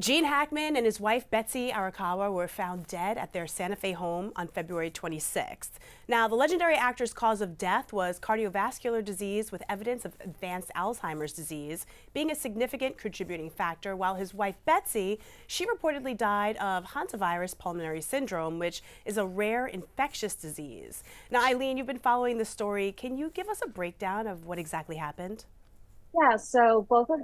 Gene Hackman and his wife Betsy Arakawa were found dead at their Santa Fe home on February 26th. Now, the legendary actor's cause of death was cardiovascular disease with evidence of advanced Alzheimer's disease being a significant contributing factor, while his wife Betsy, she reportedly died of hantavirus pulmonary syndrome, which is a rare infectious disease. Now, Eileen, you've been following the story. Can you give us a breakdown of what exactly happened? Yeah, so both of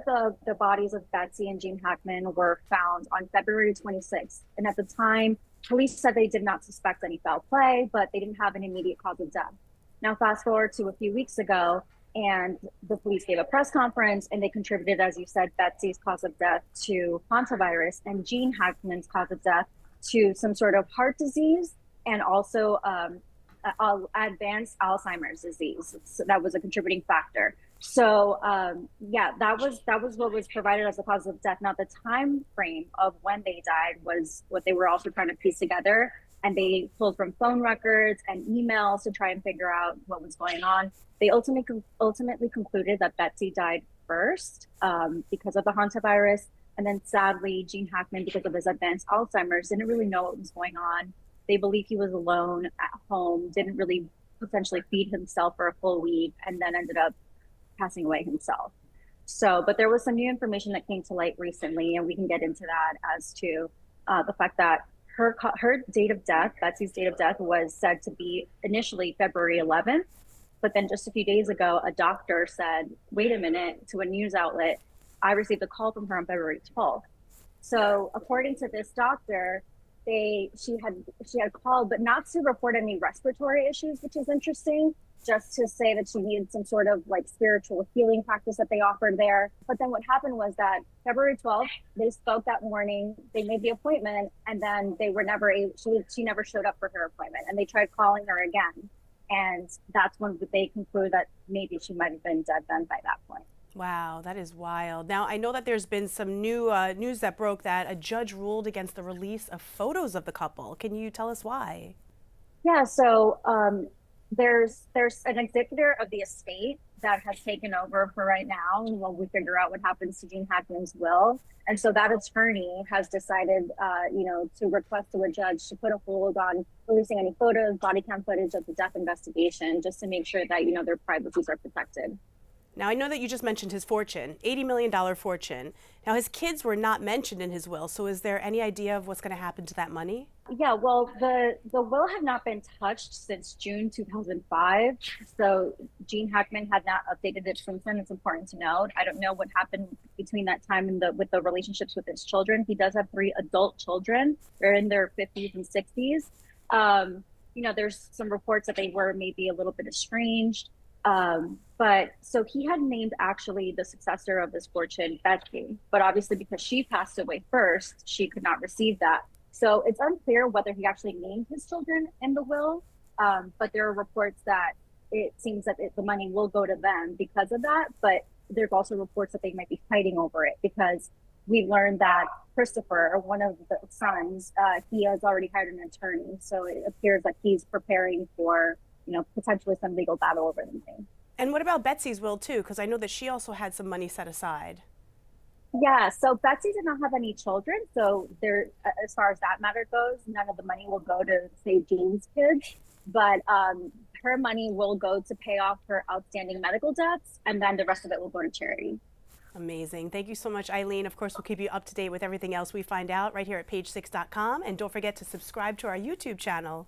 the bodies of Betsy and Gene Hackman were found on February 26th. And at the time, police said they did not suspect any foul play, but they didn't have an immediate cause of death. Now, fast forward to a few weeks ago, and the police gave a press conference and they contributed, as you said, Betsy's cause of death to hantavirus and Gene Hackman's cause of death to some sort of heart disease and also advanced Alzheimer's disease. So that was a contributing factor. So yeah, that was what was provided as the cause of death. Now, the time frame of when they died was what they were also trying to piece together, and they pulled from phone records and emails to try and figure out what was going on. They ultimately concluded that Betsy died first because of the hantavirus, and then sadly, Gene Hackman, because of his advanced Alzheimer's, didn't really know what was going on. They believe he was alone at home, didn't really potentially feed himself for a full week, and then ended up passing away himself. So, but there was some new information that came to light recently, and we can get into that as to the fact that her date of death, Betsy's date of death, was said to be initially February 11th, but then just a few days ago, a doctor said, wait a minute, to a news outlet, I received a call from her on February 12th. So according to this doctor, she had called, but not to report any respiratory issues, which is interesting, just to say that she needed some sort of like spiritual healing practice that they offered there. But then what happened was that February 12th, they spoke that morning, they made the appointment, and then they were never able, she never showed up for her appointment, and they tried calling her again. And that's when they concluded that maybe she might have been dead then by that point. Wow, that is wild. Now, I know that there's been some new news that broke that a judge ruled against the release of photos of the couple. Can you tell us why? Yeah, so there's an executor of the estate that has taken over for right now while we figure out what happens to Gene Hackman's will. And so that attorney has decided, to request to a judge to put a hold on releasing any photos, body cam footage of the death investigation, just to make sure that, their privacies are protected. Now, I know that you just mentioned his fortune, $80 million fortune. Now, his kids were not mentioned in his will, so is there any idea of what's going to happen to that money? Yeah, well, the will had not been touched since June 2005, so Gene Hackman had not updated it since then. It's important to note. I don't know what happened between that time and with the relationships with his children. He does have 3 adult children. They're in their 50s and 60s. There's some reports that they were maybe a little bit estranged. But so he had named actually the successor of this fortune, Betsy, but obviously because she passed away first, she could not receive that. So it's unclear whether he actually named his children in the will, but there are reports that it seems that the money will go to them because of that, but there's also reports that they might be fighting over it because we learned that Christopher, one of the sons, he has already hired an attorney. So it appears that he's preparing for potentially some legal battle over the money. And what about Betsy's will too? Because I know that she also had some money set aside. Yeah, so Betsy did not have any children. So there, as far as that matter goes, none of the money will go to, say, Jean's kids. But her money will go to pay off her outstanding medical debts, and then the rest of it will go to charity. Amazing. Thank you so much, Eileen. Of course, we'll keep you up to date with everything else we find out right here at page6.com. And don't forget to subscribe to our YouTube channel.